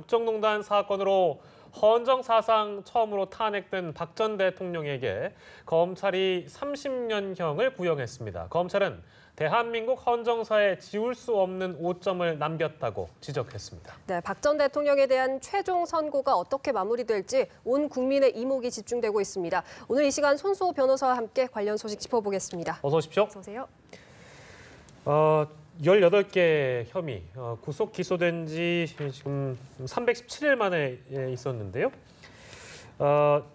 국정농단 사건으로 헌정 사상 처음으로 탄핵된 박 전 대통령에게 검찰이 30년형을 구형했습니다. 검찰은 대한민국 헌정사에 지울 수 없는 오점을 남겼다고 지적했습니다. 네, 박 전 대통령에 대한 최종 선고가 어떻게 마무리될지 온 국민의 이목이 집중되고 있습니다. 오늘 이 시간 손수호 변호사와 함께 관련 소식 짚어보겠습니다. 어서 오십시오. 어서 오세요. 18개 혐의 구속 기소된 지 지금 317일 만에 있었는데요.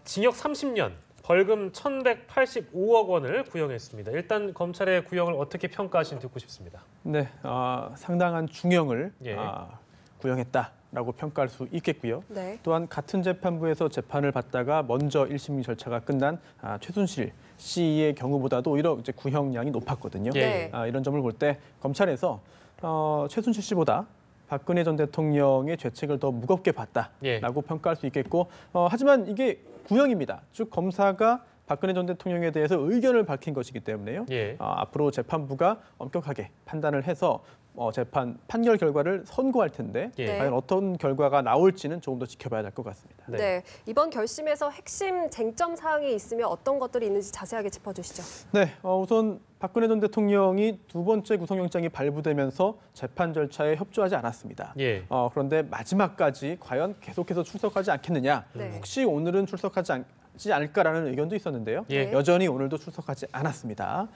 징역 30년, 벌금 1,185억 원을 구형했습니다. 일단 검찰의 구형을 어떻게 평가하시는지 듣고 싶습니다. 네, 상당한 중형을 예. 구형했다라고 평가할 수 있겠고요. 네. 또한 같은 재판부에서 재판을 받다가 먼저 1심리 절차가 끝난 최순실 씨의 경우보다도 오히려 이제 구형량이 높았거든요. 네. 이런 점을 볼 때 검찰에서 최순실 씨보다 박근혜 전 대통령의 죄책을 더 무겁게 봤다라고 예. 평가할 수 있겠고, 하지만 이게 구형입니다. 즉 검사가 박근혜 전 대통령에 대해서 의견을 밝힌 것이기 때문에요. 예. 앞으로 재판부가 엄격하게 판단을 해서 판결 결과를 선고할 텐데 예. 과연 어떤 결과가 나올지는 조금 더 지켜봐야 될 것 같습니다. 네. 네, 이번 결심에서 핵심 쟁점 사항이 있으면 어떤 것들이 있는지 자세하게 짚어주시죠. 네, 우선 박근혜 전 대통령이 두 번째 구속영장이 발부되면서 재판 절차에 협조하지 않았습니다. 예. 그런데 마지막까지 과연 계속해서 출석하지 않겠느냐, 네. 혹시 오늘은 출석하지 않을까라는 의견도 있었는데요. 예. 여전히 오늘도 출석하지 않았습니다.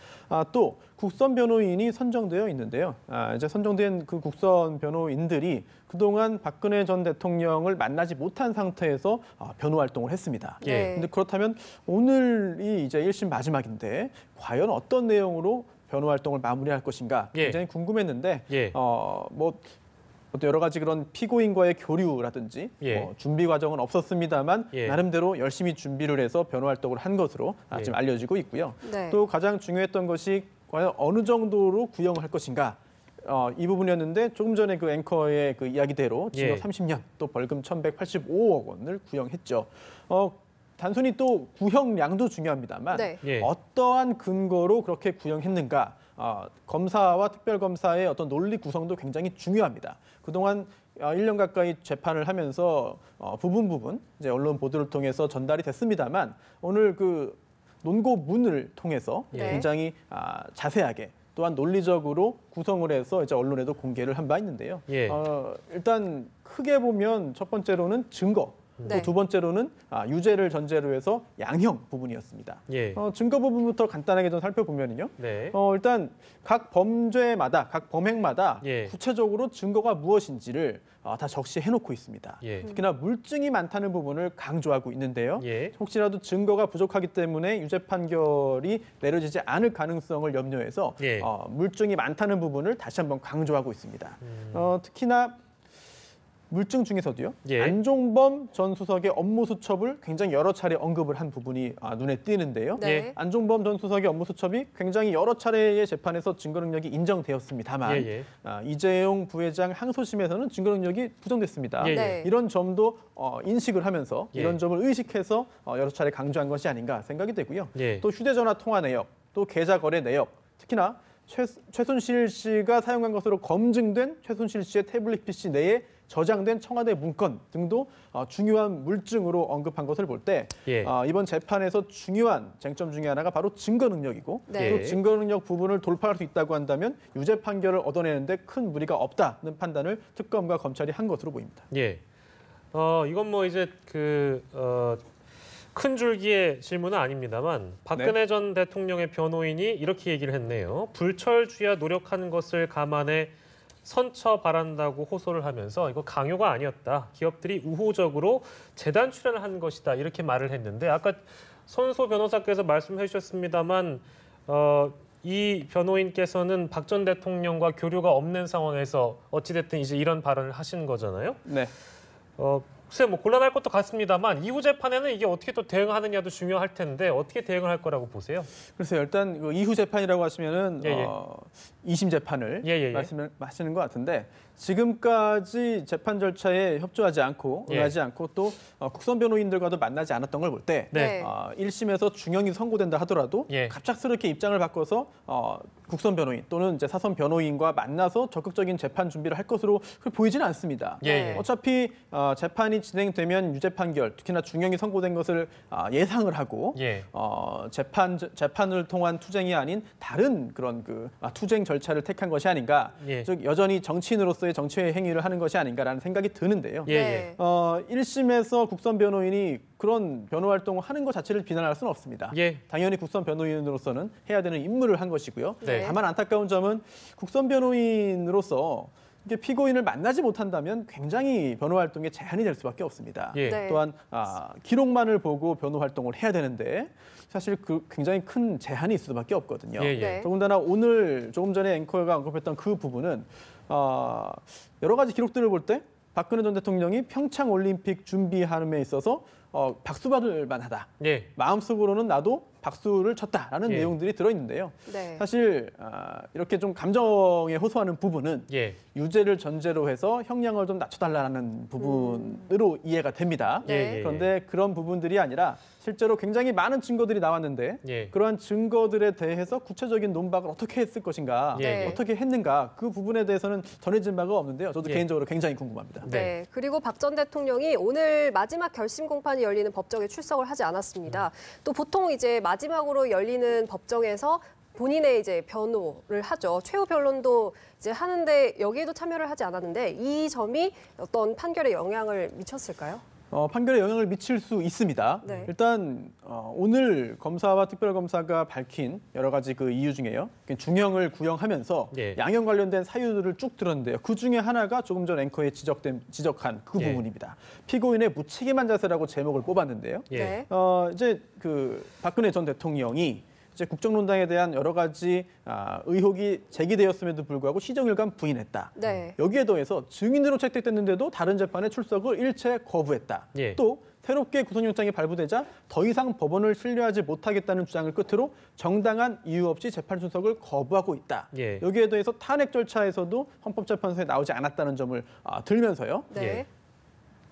또 국선 변호인이 선정되어 있는데요. 이제 선정된 그 국선 변호인들이 그동안 박근혜 전 대통령을 만나지 못한 상태에서 변호 활동을 했습니다. 예. 네. 근데 그렇다면 오늘이 이제 1심 마지막인데 과연 어떤 내용으로 변호 활동을 마무리할 것인가 예. 굉장히 궁금했는데 예. 또 여러 가지 그런 피고인과의 교류라든지 예. 준비 과정은 없었습니다만 예. 나름대로 열심히 준비를 해서 변호 활동을 한 것으로 예. 지금 알려지고 있고요. 네. 또 가장 중요했던 것이 과연 어느 정도로 구형을 할 것인가. 이 부분이었는데 조금 전에 그 앵커의 그 이야기대로 징역 예. 30년 또 벌금 1,185억 원을 구형했죠. 단순히 또 구형량도 중요합니다만 네. 예. 어떠한 근거로 그렇게 구형했는가. 검사와 특별검사의 어떤 논리 구성도 굉장히 중요합니다. 그동안 1년 가까이 재판을 하면서 부분 이제 언론 보도를 통해서 전달이 됐습니다만 오늘 그 논고문을 통해서 네. 굉장히 자세하게 또한 논리적으로 구성을 해서 이제 언론에도 공개를 한 바 있는데요. 예. 일단 크게 보면 첫 번째로는 증거, 네. 또 두 번째로는 유죄를 전제로 해서 양형 부분이었습니다. 예. 증거 부분부터 간단하게 좀 살펴보면요. 네. 일단 각 범죄마다, 각 범행마다 예. 구체적으로 증거가 무엇인지를 다 적시해놓고 있습니다. 예. 특히나 물증이 많다는 부분을 강조하고 있는데요. 예. 혹시라도 증거가 부족하기 때문에 유죄 판결이 내려지지 않을 가능성을 염려해서 예. 물증이 많다는 부분을 다시 한번 강조하고 있습니다. 특히나 물증 중에서도요. 예. 안종범 전 수석의 업무 수첩을 굉장히 여러 차례 언급을 한 부분이 눈에 띄는데요. 네. 예. 안종범 전 수석의 업무 수첩이 굉장히 여러 차례의 재판에서 증거 능력이 인정되었습니다만 예. 이재용 부회장 항소심에서는 증거 능력이 부정됐습니다. 예. 네. 이런 점도 인식을 하면서 예. 이런 점을 의식해서 여러 차례 강조한 것이 아닌가 생각이 되고요. 예. 또 휴대전화 통화 내역, 또 계좌 거래 내역, 특히나 최순실 씨가 사용한 것으로 검증된 최순실 씨의 태블릿 PC 내에 저장된 청와대 문건 등도 중요한 물증으로 언급한 것을 볼 때 예. 이번 재판에서 중요한 쟁점 중에 하나가 바로 증거 능력이고 네. 또 증거 능력 부분을 돌파할 수 있다고 한다면 유죄 판결을 얻어내는데 큰 무리가 없다는 판단을 특검과 검찰이 한 것으로 보입니다. 예. 이건 뭐 이제 큰 줄기의 질문은 아닙니다만 박근혜 전 대통령의 변호인이 이렇게 얘기를 했네요. 불철주야 노력하는 것을 감안해 선처 바란다고 호소를 하면서 이거 강요가 아니었다. 기업들이 우호적으로 재단 출연을 한 것이다. 이렇게 말을 했는데 아까 손소 변호사께서 말씀해 주셨습니다만 이 변호인께서는 박 전 대통령과 교류가 없는 상황에서 어찌됐든 이제 이런 발언을 하신 거잖아요. 네. 글쎄 뭐 곤란할 것도 같습니다만 이후 재판에는 이게 어떻게 또 대응하느냐도 중요할 텐데 어떻게 대응을 할 거라고 보세요? 글쎄요. 일단 그 이후 재판이라고 하시면은 예, 예. 2심 재판을 예, 예, 예. 말씀하시는 것 같은데 지금까지 재판 절차에 협조하지 않고 예. 응하지 않고 또 국선 변호인들과도 만나지 않았던 걸 볼 때 네. 1심에서 중형이 선고된다 하더라도 예. 갑작스럽게 입장을 바꿔서 국선 변호인 또는 이제 사선 변호인과 만나서 적극적인 재판 준비를 할 것으로 보이지는 않습니다. 예, 예. 어차피 재판이 진행되면 유죄 판결, 특히나 중형이 선고된 것을 예상을 하고 예. 재판을 통한 투쟁이 아닌 다른 그런 투쟁 절차를 택한 것이 아닌가. 예. 즉 여전히 정치인으로서의 정치의 행위를 하는 것이 아닌가라는 생각이 드는데요. 예, 예. 1심에서 국선 변호인이 그런 변호 활동을 하는 것 자체를 비난할 수는 없습니다. 예. 당연히 국선 변호인으로서는 해야 되는 임무를 한 것이고요. 네. 다만 안타까운 점은 국선 변호인으로서 이게 피고인을 만나지 못한다면 굉장히 변호 활동에 제한이 될 수밖에 없습니다. 예. 네. 또한 기록만을 보고 변호 활동을 해야 되는데 사실 굉장히 큰 제한이 있을 수밖에 없거든요. 예, 예. 네. 더군다나 오늘 조금 전에 앵커가 언급했던 그 부분은 여러 가지 기록들을 볼 때 박근혜 전 대통령이 평창 올림픽 준비함에 있어서 박수받을 만하다. 예. 마음속으로는 나도 박수를 쳤다라는 예. 내용들이 들어있는데요. 네. 사실 이렇게 좀 감정에 호소하는 부분은 예. 유죄를 전제로 해서 형량을 좀 낮춰달라는 부분으로 이해가 됩니다. 네. 그런데 그런 부분들이 아니라 실제로 굉장히 많은 증거들이 나왔는데 예. 그러한 증거들에 대해서 구체적인 논박을 어떻게 했을 것인가, 예. 어떻게 했는가 그 부분에 대해서는 전해진 바가 없는데요. 저도 예. 개인적으로 굉장히 궁금합니다. 네. 그리고 박 전 대통령이 오늘 마지막 결심 공판이 열리는 법정에 출석을 하지 않았습니다. 또 보통 이제 마지막으로 열리는 법정에서 본인의 이제 변호를 하죠. 최후 변론도 이제 하는데 여기에도 참여를 하지 않았는데 이 점이 어떤 판결에 영향을 미쳤을까요? 판결에 영향을 미칠 수 있습니다. 네. 일단 오늘 검사와 특별검사가 밝힌 여러 가지 그 이유 중에요. 중형을 구형하면서 예. 양형 관련된 사유들을 쭉 들었는데요. 그 중에 하나가 조금 전 앵커에 지적한 그 예. 부분입니다. 피고인의 무책임한 자세라고 제목을 뽑았는데요. 예. 네. 이제 그 박근혜 전 대통령이 이제 국정농단에 대한 여러 가지 의혹이 제기되었음에도 불구하고 시정일관 부인했다. 네. 여기에 더해서 증인으로 채택됐는데도 다른 재판에 출석을 일체 거부했다. 예. 또 새롭게 구속영장이 발부되자 더 이상 법원을 신뢰하지 못하겠다는 주장을 끝으로 정당한 이유 없이 재판 출석을 거부하고 있다. 예. 여기에 더해서 탄핵 절차에서도 헌법재판소에 나오지 않았다는 점을 들면서요. 네. 예.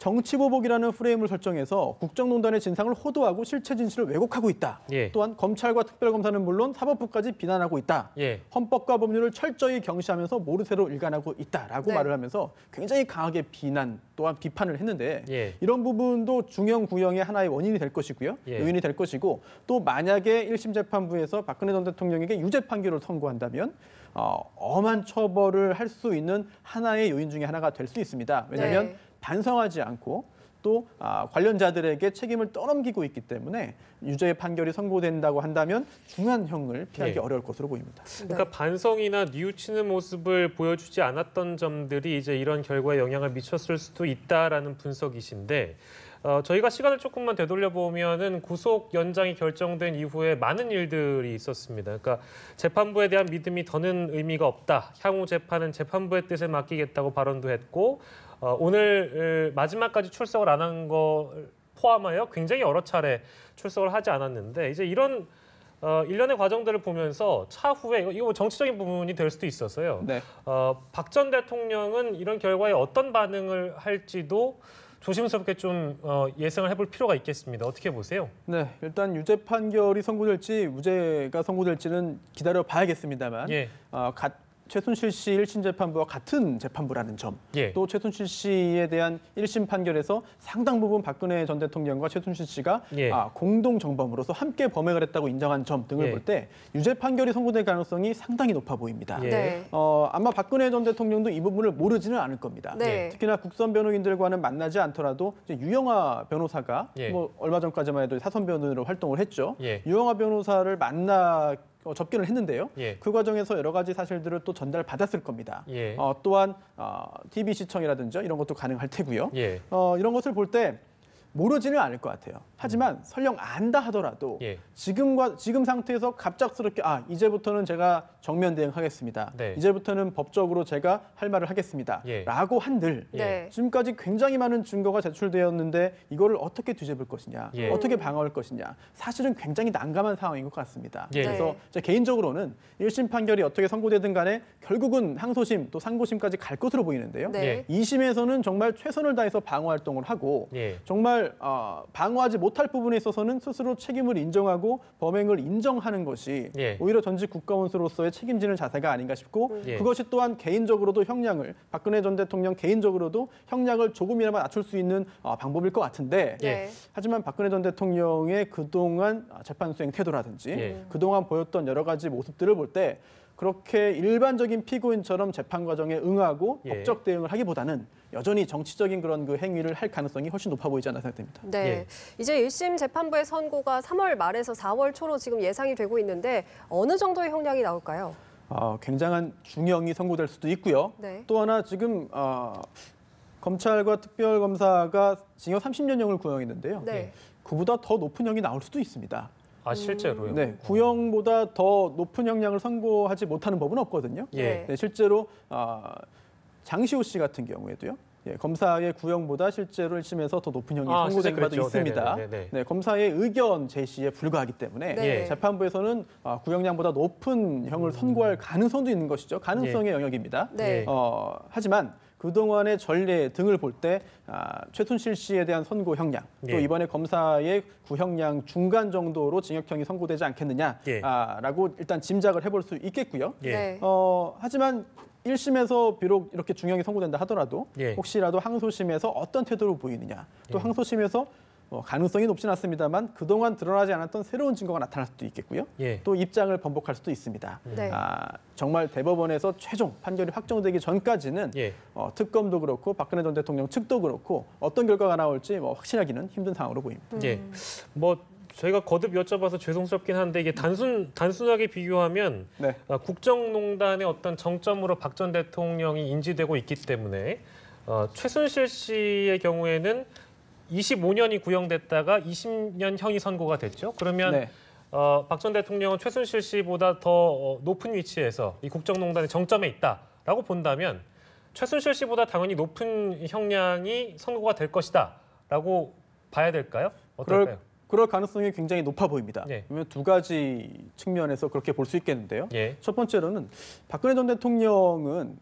정치보복이라는 프레임을 설정해서 국정농단의 진상을 호도하고 실체 진실을 왜곡하고 있다. 예. 또한 검찰과 특별검사는 물론 사법부까지 비난하고 있다. 예. 헌법과 법률을 철저히 경시하면서 모르쇠로 일관하고 있다라고 네. 말을 하면서 굉장히 강하게 비난 또한 비판을 했는데 예. 이런 부분도 중형 구형의 하나의 원인이 될 것이고요. 예. 요인이 될 것이고 또 만약에 1심 재판부에서 박근혜 전 대통령에게 유죄 판결을 선고한다면 엄한 처벌을 할 수 있는 하나의 요인 중에 하나가 될 수 있습니다. 왜냐하면 네. 반성하지 않고 또 관련자들에게 책임을 떠넘기고 있기 때문에 유죄 판결이 선고된다고 한다면 중한 형을 피하기 예. 어려울 것으로 보입니다. 그러니까 반성이나 뉘우치는 모습을 보여주지 않았던 점들이 이제 이런 결과에 영향을 미쳤을 수도 있다라는 분석이신데 저희가 시간을 조금만 되돌려 보면은 구속 연장이 결정된 이후에 많은 일들이 있었습니다. 그러니까 재판부에 대한 믿음이 더는 의미가 없다. 향후 재판은 재판부의 뜻에 맡기겠다고 발언도 했고 오늘 마지막까지 출석을 안 한 걸 포함하여 굉장히 여러 차례 출석을 하지 않았는데 이제 이런 일련의 과정들을 보면서 차후에 이거 정치적인 부분이 될 수도 있어서요. 네. 박 전 대통령은 이런 결과에 어떤 반응을 할지도 조심스럽게 좀 예상을 해볼 필요가 있겠습니다. 어떻게 보세요? 네, 일단 유죄 판결이 선고될지 무죄가 선고될지는 기다려 봐야겠습니다만 예. 최순실 씨 1심 재판부와 같은 재판부라는 점, 예. 또 최순실 씨에 대한 1심 판결에서 상당 부분 박근혜 전 대통령과 최순실 씨가 예. 공동 정범으로서 함께 범행을 했다고 인정한 점 등을 예. 볼 때 유죄 판결이 선고될 가능성이 상당히 높아 보입니다. 예. 네. 아마 박근혜 전 대통령도 이 부분을 모르지는 않을 겁니다. 네. 특히나 국선 변호인들과는 만나지 않더라도 이제 유영아 변호사가 예. 뭐 얼마 전까지만 해도 사선 변호인으로 활동을 했죠. 예. 유영아 변호사를 만나 접견을 했는데요. 예. 그 과정에서 여러 가지 사실들을 또 전달받았을 겁니다. 예. 또한 TV 시청이라든지 이런 것도 가능할 테고요. 예. 이런 것을 볼 때 모르지는 않을 것 같아요. 하지만 설령 안다 하더라도 예. 지금 상태에서 갑작스럽게 이제부터는 제가 정면 대응하겠습니다. 네. 이제부터는 법적으로 제가 할 말을 하겠습니다. 예. 라고 한들 네. 지금까지 굉장히 많은 증거가 제출되었는데 이거를 어떻게 뒤집을 것이냐, 예. 어떻게 방어할 것이냐, 사실은 굉장히 난감한 상황인 것 같습니다. 예. 그래서 제 개인적으로는 1심 판결이 어떻게 선고되든 간에 결국은 항소심 또 상고심까지 갈 것으로 보이는데요. 네. 2심에서는 정말 최선을 다해서 방어 활동을 하고 예. 정말 방어하지 못할 부분에 있어서는 스스로 책임을 인정하고 범행을 인정하는 것이 예. 오히려 전직 국가원수로서의 책임지는 자세가 아닌가 싶고 예. 그것이 또한 개인적으로도 형량을 박근혜 전 대통령 개인적으로도 형량을 조금이나마 낮출 수 있는 방법일 것 같은데 네. 하지만 박근혜 전 대통령의 그동안 재판 수행 태도라든지 예. 그동안 보였던 여러 가지 모습들을 볼 때 그렇게 일반적인 피고인처럼 재판 과정에 응하고 예. 법적 대응을 하기보다는 여전히 정치적인 그런 그 행위를 할 가능성이 훨씬 높아 보이지 않나 생각됩니다. 네. 예. 이제 1심 재판부의 선고가 3월 말에서 4월 초로 지금 예상이 되고 있는데 어느 정도의 형량이 나올까요? 굉장한 중형이 선고될 수도 있고요. 네. 또 하나 지금 검찰과 특별검사가 징역 30년형을 구형했는데요. 네. 그보다 더 높은 형이 나올 수도 있습니다. 아, 실제로요? 네, 구형보다 더 높은 형량을 선고하지 못하는 법은 없거든요. 예. 네, 실제로 장시호 씨 같은 경우에도요. 검사의 구형보다 실제로 1심에서 더 높은 형이 선고된 바도 그랬죠. 있습니다. 네네네네. 네, 검사의 의견 제시에 불과하기 때문에 네. 재판부에서는 구형량보다 높은 형을 선고할 가능성도 있는 것이죠. 가능성의 영역입니다. 네. 하지만 그동안의 전례 등을 볼 때 최순실 씨에 대한 선고 형량 또 예. 이번에 검사의 구형량 중간 정도로 징역형이 선고되지 않겠느냐라고 일단 짐작을 해볼 수 있겠고요. 예. 네. 하지만 1심에서 비록 이렇게 중형이 선고된다 하더라도 예. 혹시라도 항소심에서 어떤 태도를 보이느냐 또 예. 항소심에서 가능성이 높진 않습니다만 그동안 드러나지 않았던 새로운 증거가 나타날 수도 있겠고요. 예. 또 입장을 번복할 수도 있습니다. 네. 정말 대법원에서 최종 판결이 확정되기 전까지는 예. 특검도 그렇고 박근혜 전 대통령 측도 그렇고 어떤 결과가 나올지 확신하기는 힘든 상황으로 보입니다. 예. 뭐 저희가 거듭 여쭤봐서 죄송스럽긴 한데 이게 단순하게 비교하면 네. 국정농단의 어떤 정점으로 박 전 대통령이 인지되고 있기 때문에 최순실 씨의 경우에는 25년이 구형됐다가 20년 형이 선고가 됐죠. 그러면 네. 박 전 대통령은 최순실 씨보다 더 높은 위치에서 이 국정농단의 정점에 있다라고 본다면 최순실 씨보다 당연히 높은 형량이 선고가 될 것이다라고 봐야 될까요? 어떨까요? 그럴 가능성이 굉장히 높아 보입니다. 예. 그러면 두 가지 측면에서 그렇게 볼 수 있겠는데요. 예. 첫 번째로는 박근혜 전 대통령은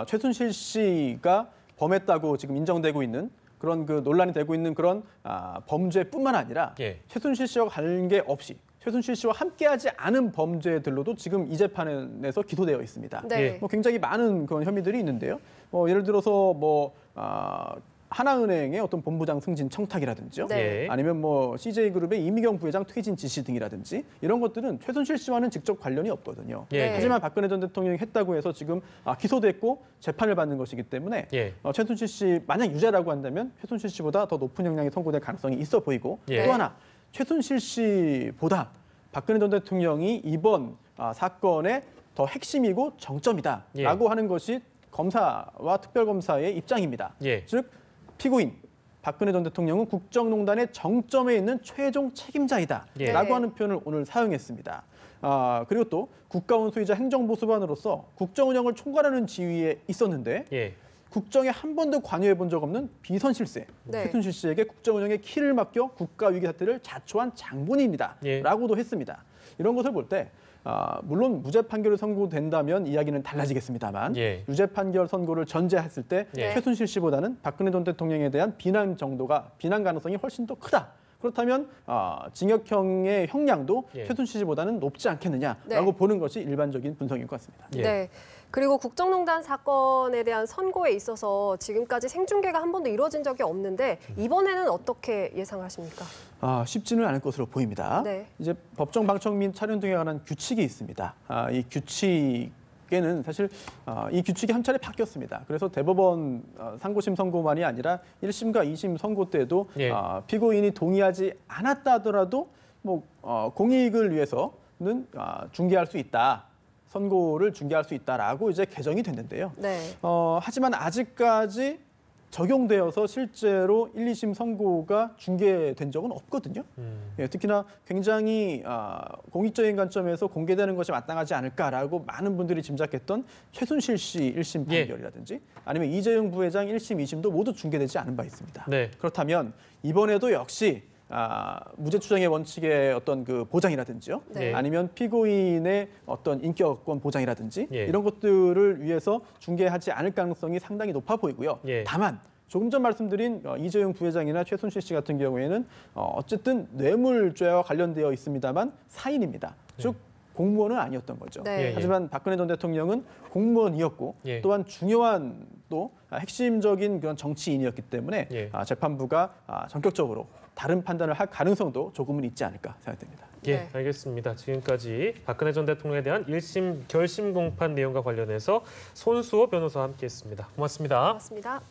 최순실 씨가 범했다고 지금 인정되고 있는 그런 그 논란이 되고 있는 그런 범죄뿐만 아니라 예. 최순실 씨와 관계 없이 최순실 씨와 함께하지 않은 범죄들로도 지금 이 재판에서 기소되어 있습니다. 네. 굉장히 많은 그런 혐의들이 있는데요. 예를 들어서 하나은행의 어떤 본부장 승진 청탁이라든지요. 네. 예. 아니면 CJ그룹의 이미경 부회장 퇴진 지시 등이라든지 이런 것들은 최순실 씨와는 직접 관련이 없거든요. 예. 네. 하지만 박근혜 전 대통령이 했다고 해서 지금 기소됐고 재판을 받는 것이기 때문에 예. 최순실 씨 만약 유죄라고 한다면 최순실 씨보다 더 높은 형량이 선고될 가능성이 있어 보이고 예. 또 하나 최순실 씨보다 박근혜 전 대통령이 이번 사건의 더 핵심이고 정점이다라고 예. 하는 것이 검사와 특별검사의 입장입니다. 예. 즉 피고인 박근혜 전 대통령은 국정농단의 정점에 있는 최종 책임자이다라고 예. 하는 표현을 오늘 사용했습니다. 그리고 또 국가원수이자 행정보수반으로서 국정운영을 총괄하는 지위에 있었는데 예. 국정에 한 번도 관여해 본 적 없는 비선실세 네. 최순실 씨에게 국정운영의 키를 맡겨 국가위기 사태를 자초한 장본인입니다. 예. 라고도 했습니다. 이런 것을 볼 때 물론 무죄 판결이 선고된다면 이야기는 달라지겠습니다만 예. 유죄 판결 선고를 전제했을 때 예. 최순실 씨보다는 박근혜 전 대통령에 대한 비난 가능성이 훨씬 더 크다. 그렇다면 징역형의 형량도 예. 최순실 씨보다는 높지 않겠느냐라고 네. 보는 것이 일반적인 분석인 것 같습니다. 예. 네. 그리고 국정농단 사건에 대한 선고에 있어서 지금까지 생중계가 한 번도 이루어진 적이 없는데 이번에는 어떻게 예상하십니까? 쉽지는 않을 것으로 보입니다. 네. 이제 법정 방청 및 촬영 등에 관한 규칙이 있습니다. 이 규칙에는 사실 이 규칙이 한 차례 바뀌었습니다. 그래서 대법원 상고심 선고만이 아니라 1심과 2심 선고 때도 예. 피고인이 동의하지 않았다 하더라도 공익을 위해서는 중개할 수 있다. 선고를 중개할 수 있다라고 이제 개정이 됐는데요. 네. 하지만 아직까지 적용되어서 실제로 1, 2심 선고가 중계된 적은 없거든요. 예, 특히나 굉장히 공익적인 관점에서 공개되는 것이 마땅하지 않을까라고 많은 분들이 짐작했던 최순실 씨 1심 판결이라든지 아니면 이재용 부회장 1심, 2심도 모두 중계되지 않은 바 있습니다. 네. 그렇다면 이번에도 역시 무죄 추정의 원칙의 어떤 그 보장이라든지요. 네. 아니면 피고인의 어떤 인격권 보장이라든지 예. 이런 것들을 위해서 중개하지 않을 가능성이 상당히 높아 보이고요. 예. 다만 조금 전 말씀드린 이재용 부회장이나 최순실 씨 같은 경우에는 어쨌든 뇌물죄와 관련되어 있습니다만 사인입니다. 즉 공무원은 아니었던 거죠. 네. 예. 하지만 박근혜 전 대통령은 공무원이었고 예. 또한 중요한 또 핵심적인 그런 정치인이었기 때문에 예. 재판부가 전격적으로 다른 판단을 할 가능성도 조금은 있지 않을까 생각됩니다. 예, 네. 알겠습니다. 지금까지 박근혜 전 대통령에 대한 1심 결심 공판 내용과 관련해서 손수호 변호사와 함께했습니다. 고맙습니다. 고맙습니다.